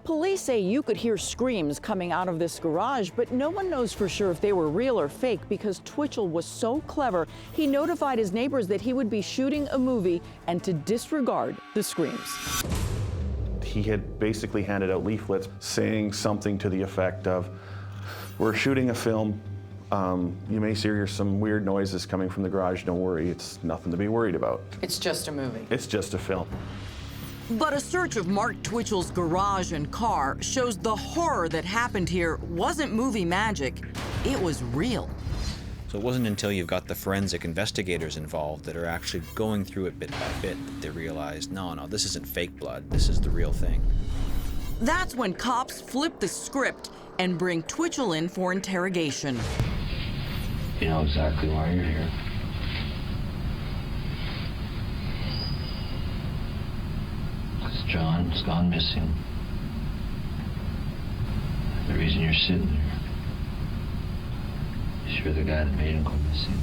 Police say you could hear screams coming out of this garage, but no one knows for sure if they were real or fake because Twitchell was so clever, he notified his neighbors that he would be shooting a movie and to disregard the screams. He had basically handed out leaflets saying something to the effect of, "We're shooting a film. You may hear some weird noises coming from the garage. Don't worry, it's nothing to be worried about. It's just a movie. It's just a film." But a search of Mark Twitchell's garage and car shows the horror that happened here wasn't movie magic, it was real. So it wasn't until you've got the forensic investigators involved that are actually going through it bit by bit that they realize, no, this isn't fake blood, this is the real thing. That's when cops flip the script and bring Twitchell in for interrogation. You know exactly why you're here. Because John's gone missing. The reason you're sitting there is you're the guy that made him go missing.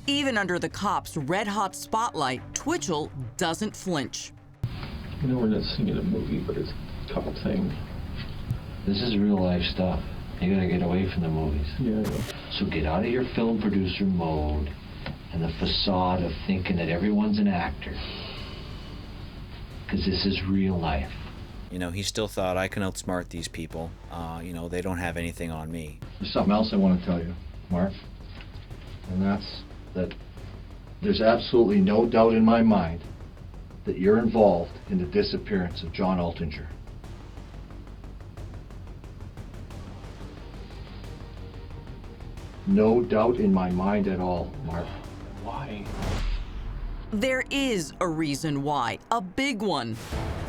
Even under the cops' red-hot spotlight, Twitchell doesn't flinch. You know, we're not singing a movie, but it's a tough thing. This is real life stuff. You gotta get away from the movies. Yeah, I know. So get out of your film producer mode and the facade of thinking that everyone's an actor. Because this is real life. You know, he still thought, I can outsmart these people. They don't have anything on me. There's something else I want to tell you, Mark. And that's that there's absolutely no doubt in my mind that you're involved in the disappearance of John Altinger. No doubt in my mind at all, Mark. Why? There is a reason why, a big one.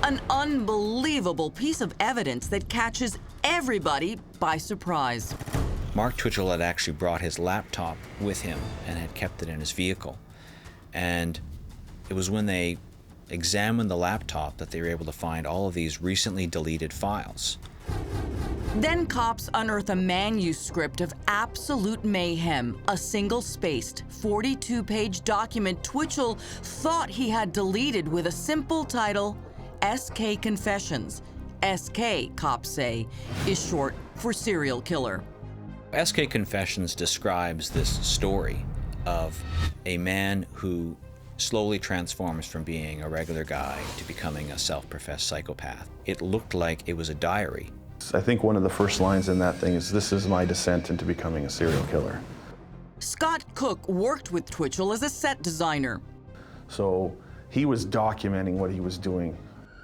An unbelievable piece of evidence that catches everybody by surprise. Mark Twitchell had actually brought his laptop with him and had kept it in his vehicle. And it was when they examined the laptop that they were able to find all of these recently deleted files. Then cops unearth a manuscript of absolute mayhem, a single-spaced, 42-page document Twitchell thought he had deleted with a simple title, SK Confessions. SK, cops say, is short for serial killer. SK Confessions describes this story of a man who slowly transforms from being a regular guy to becoming a self-professed psychopath. It looked like it was a diary. I think one of the first lines in that thing is, "This is my descent into becoming a serial killer." Scott Cook worked with Twitchell as a set designer. So he was documenting what he was doing.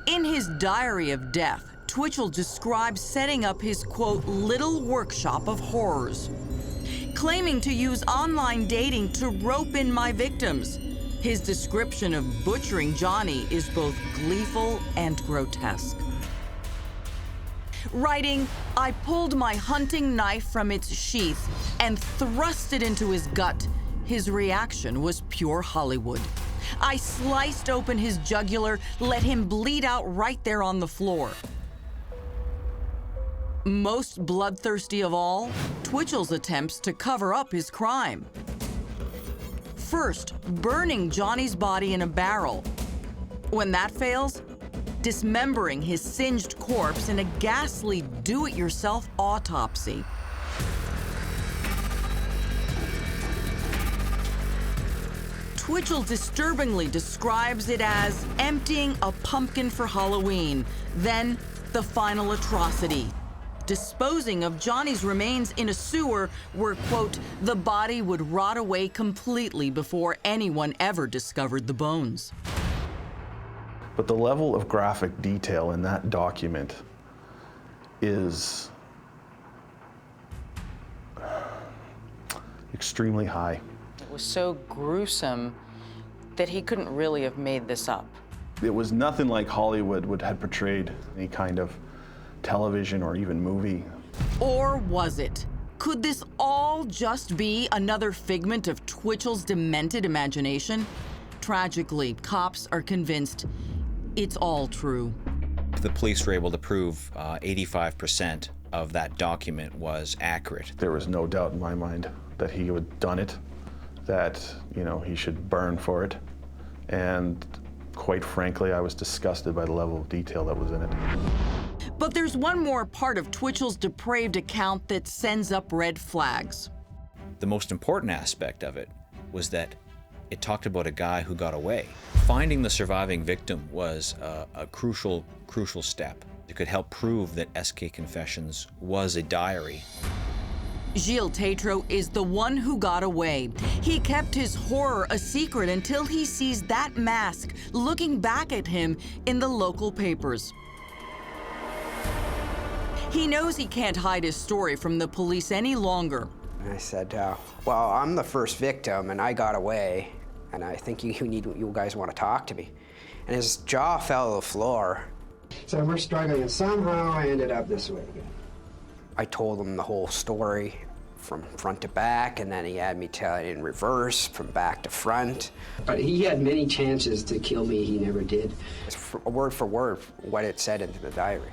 In his diary of death, Twitchell describes setting up his, quote, little workshop of horrors, claiming to use online dating to rope in my victims. His description of butchering Johnny is both gleeful and grotesque. Writing, "I pulled my hunting knife from its sheath and thrust it into his gut." His reaction was pure Hollywood. "I sliced open his jugular, let him bleed out right there on the floor." Most bloodthirsty of all, Twitchell's attempts to cover up his crime. First, burning Johnny's body in a barrel. When that fails, dismembering his singed corpse in a ghastly do-it-yourself autopsy. Twitchell disturbingly describes it as emptying a pumpkin for Halloween, then the final atrocity, disposing of Johnny's remains in a sewer where, quote, the body would rot away completely before anyone ever discovered the bones. But the level of graphic detail in that document is extremely high. It was so gruesome that he couldn't really have made this up. It was nothing like Hollywood had portrayed any kind of television or even movie. Or was it? Could this all just be another figment of Twitchell's demented imagination? Tragically, cops are convinced it's all true. The police were able to prove 85% of that document was accurate. There was no doubt in my mind that he had done it, that, he should burn for it. And quite frankly, I was disgusted by the level of detail that was in it. But there's one more part of Twitchell's depraved account that sends up red flags. The most important aspect of it was that it talked about a guy who got away. Finding the surviving victim was a crucial step. It could help prove that SK Confessions was a diary. Gilles Tétrault is the one who got away. He kept his horror a secret until he sees that mask looking back at him in the local papers. He knows he can't hide his story from the police any longer. And I said, well, I'm the first victim and I got away, and I think you guys want to talk to me. And his jaw fell to the floor. So we're struggling, and somehow I ended up this way again. I told him the whole story from front to back, and then he had me tell it in reverse, from back to front. But he had many chances to kill me, he never did. It's word for word what it said into the diary.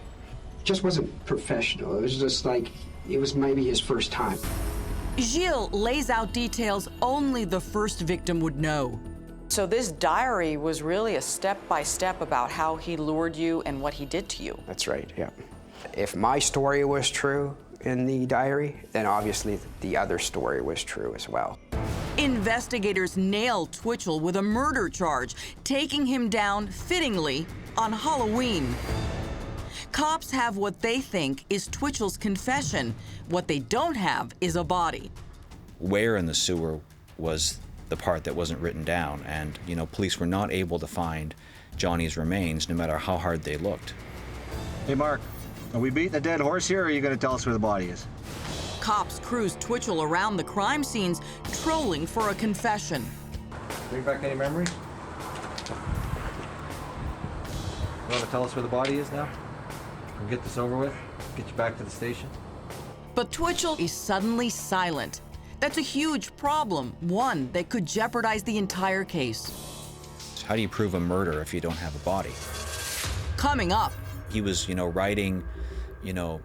It just wasn't professional. It was just like, it was maybe his first time. Gilles lays out details only the first victim would know. So this diary was really a step-by-step about how he lured you and what he did to you. That's right, yeah. If my story was true in the diary, then obviously the other story was true as well. Investigators nail Twitchell with a murder charge, taking him down fittingly on Halloween. Cops have what they think is Twitchell's confession. What they don't have is a body. Where in the sewer was the part that wasn't written down, and police were not able to find Johnny's remains no matter how hard they looked. Hey Mark, are we beating a dead horse here, or are you going to tell us where the body is? Cops cruise Twitchell around the crime scenes, trolling for a confession. Bring back any memories? You want to tell us where the body is now? And get this over with? Get you back to the station? But Twitchell is suddenly silent. That's a huge problem, one that could jeopardize the entire case. So how do you prove a murder if you don't have a body? Coming up, He was, writing,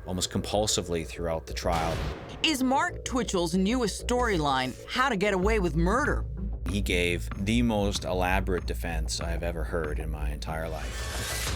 almost compulsively throughout the trial. is Mark Twitchell's newest storyline, How to Get Away with Murder. He gave the most elaborate defense I have ever heard in my entire life.